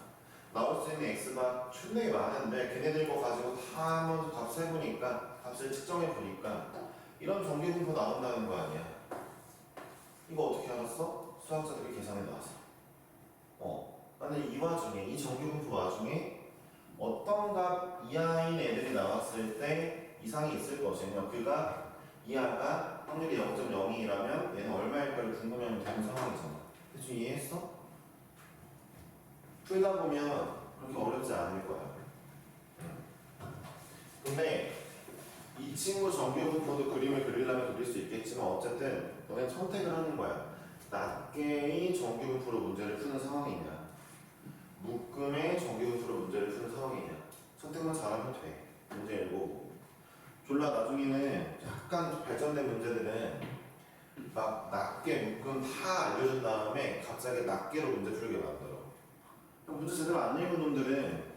나올 수 있는 X바 존내게 많은데 걔네들 거 가지고 다 한번 값 해보니까 값을 측정해보니까 이런 정규분포 나온다는 거 아니야. 이거 어떻게 알았어? 수학자들이 계산해 놨어. 근데 이 와중에 이 정규분포 와중에 어떤 값 이하인 애들이 나왔을 때 이상이 있을 것이며 그가 이하가 확률이 0.02라면 얘는 얼마일까를 궁금해하면 되는 상황이잖아. 대충 이해했어? 풀다 보면 그렇게 어렵지 않을 거야. 근데 이 친구 정규분포도 그림을 그리려면 그릴 수 있겠지만 어쨌든 너는 선택을 하는 거야. 낱개의 정규분포로 문제를 푸는 상황이냐 묶음의 정규분포로 문제를 푸는 상황이냐 선택만 잘하면 돼. 문제 읽고 졸라 나중에는 약간 발전된 문제들은 막 낱개 묶음 다 알려준 다음에 갑자기 낱개로 문제 풀게 만들어. 문제 제대로 안 읽은 놈들은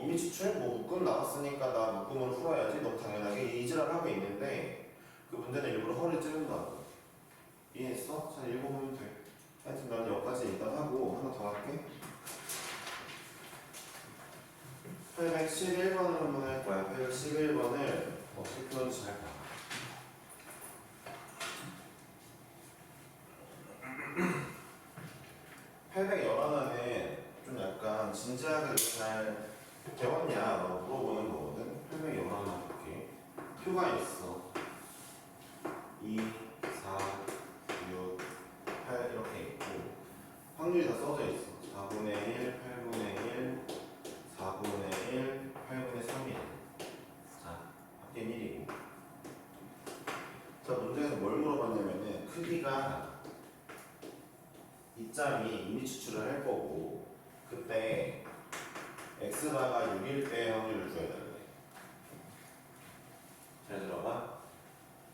이미 추출? 뭐 묶음 나왔으니까 나 묶음으로 풀어야지 너무 당연하게 이지랄 하고 있는데 그 문제는 일부러 허를 찌른다고. 이해했어? 잘 읽어보면 돼. 하여튼 난 여기까지 일단 하고 하나 더 할게. 811번을 한번 할 거야. 811번을 어떻게 푸는지 잘 봐. (811) 좀 약간 진지하게 잘 배웠냐 물어보는 거거든. 811 볼게. 표가 있어. 2, 4, 6, 8 이렇게 있고 확률이 다 써져 있어. 4분의 1, 8분의 1, 4분의 1, 8분의 3이. 자, 합계 1이고. 자, 문제에서 뭘 물어봤냐면은 크기가 이 짝이 이미 추출을 할 거고 그때 x바가 6일 때의 확률을 구해달래. 잘 들어봐.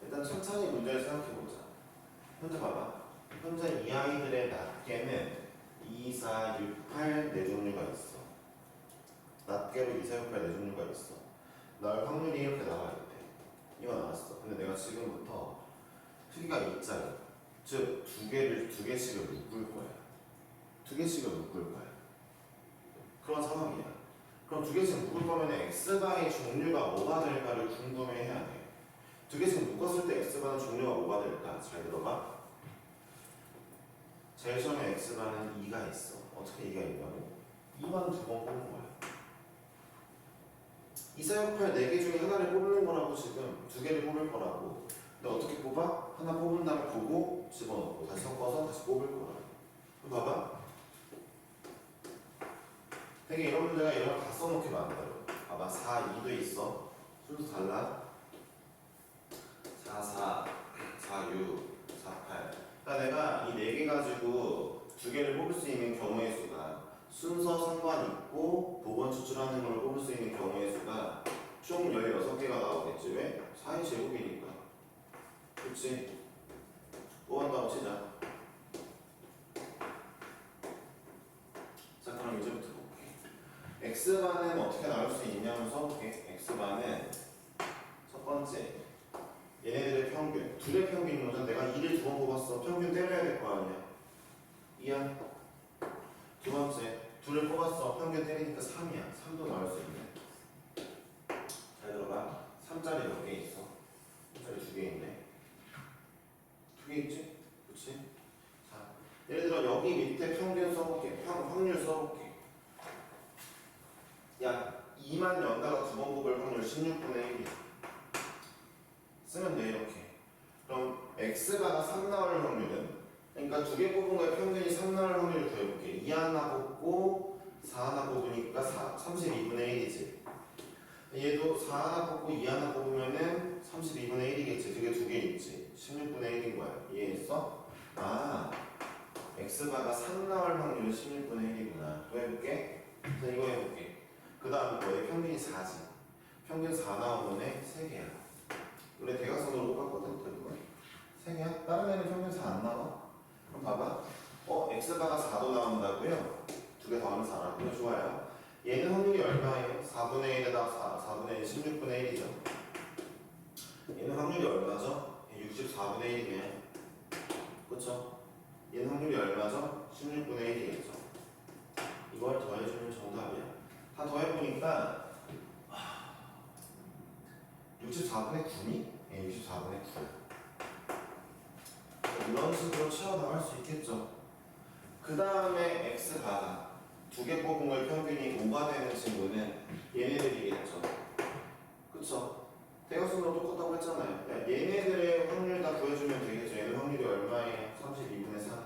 일단 천천히 문제를 생각해보자. 현재 봐봐. 현재 이 아이들의 낱개는 2, 4, 6, 8 네 종류가 있어. 낱개로 2, 4, 6, 8 네 종류가 있어. 나올 확률이 이렇게 나와야 돼. 이거 나왔어. 근데 내가 지금부터 크기가 이 짝이야. 즉, 두 개씩을 묶을 거야. 두 개씩을 묶을 거야. 그런 상황이야. 그럼 두 개씩 묶을 거면 x바의 종류가 뭐가 될까를 궁금해 해야 돼. 두 개씩 묶었을 때 x바는 종류가 뭐가 될까? 잘 들어봐. 제일 처음에 x바는 2가 있어. 어떻게 2가 있냐고? 2만 두 번 뽑는 거야. 2, 4, 6, 8 4개 중에 하나를 뽑는 거라고 지금 두 개를 뽑을 거라고. 근데 어떻게 뽑아? 하나 뽑은 다음에 보고 집어넣고 다시 섞어서 다시 뽑을 거라고. 그럼 봐봐. 되게 이런 문제가 이런 거 다 써놓게 만들어. 봐봐. 4, 2도 있어. 순서 달라. 4, 4, 4, 6, 4, 8. 그러니까 내가 이 4개 가지고 두 개를 뽑을 수 있는 경우의 수가 순서 상관있고 복원 추출하는 걸 뽑을 수 있는 경우의 수가 총 16개가 나오겠지. 왜? 4의 제곱이니까. 그치? 뽑았다고 치자. 자, 그럼 이제부터 볼게. x바는 어떻게 나올 수 있냐면 써볼게. x바는 첫 번째 얘네들의 평균, 둘의 평균인 거죠. 내가 2를 두 번 뽑았어. 평균 때려야 될 거 아니야. 이야. 두 번째, 둘을 뽑았어. 평균 때리니까 3이야. 3도 나올 수 있네. 잘 들어봐. 3짜리 몇 개 있어? 3짜리 2개 있네. 2개 있지? 그치? 자, 예를 들어 여기 밑에 평균 써볼게. 확률 써볼게. 야, 2만 연다가 두 번 뽑을 확률 16분의 1이야. 쓰면 돼, 이렇게. 그럼 x바가 3 나올 확률은? 그러니까 두 개 뽑은 거에 평균이 3 나올 확률을 구해볼게. 2 하나 뽑고 4 하나 뽑으니까 32분의 1이지. 얘도 4 하나 뽑고 2 하나 뽑으면은 32분의 1이겠지. 그게 두 개 있지. 16분의 1인 거야. 이해했어? 아, x바가 3 나올 확률은 16분의 1이구나. 또 해볼게. 자, 이거 해볼게. 그 다음 거에 평균이 4지. 평균 4 나오면 3개야. 원래 대각선으로 똑같거든. 3개야? 다른 애는 평균 4 안 나와? 그럼 봐봐. x바가 4도 나온다고요? 두 개 더하면 4라고요? 좋아요. 얘는 확률이 얼마예요? 4분의 1에다 4분의 1, 16분의 1이죠. 얘는 확률이 얼마죠? 64분의 1이네요. 그쵸? 얘는 확률이 얼마죠? 16분의 1이겠죠. 이걸 더해주면 정답이야. 다 더해보니까 64분의 9니? 예, 64분의 9. 이런 식으로 채워나갈 수 있겠죠. 그 다음에 x바가 두 개 뽑은 걸 평균이 5가 되는 친구는 얘네들이겠죠. 그쵸? 대각선으로 똑같다고 했잖아요. 야, 얘네들의 확률 다 구해주면 되겠죠. 얘네 확률이 얼마예요? 32분의 3.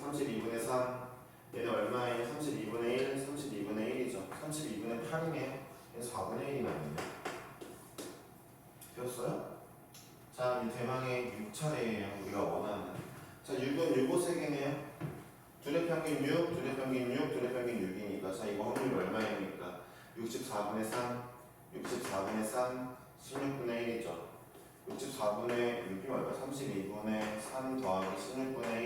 32분의 3. 얘는 얼마예요? 32분의 1. 32분의 1이죠. 32분의 8이네요. 얘는 4분의 1이 나오네요. 되었어요? 자, 이 대망의 6차례예요. 우리가 원하는. 자, 6은 요거 3개네요. 둘의 평균 6, 둘의 평균 6, 둘의 평균 6이니까. 자, 이거 확률이 얼마입니까? 64분의 3, 64분의 3, 16분의 1이죠. 64분의 6이 얼마? 32분의 3 더하기 16분의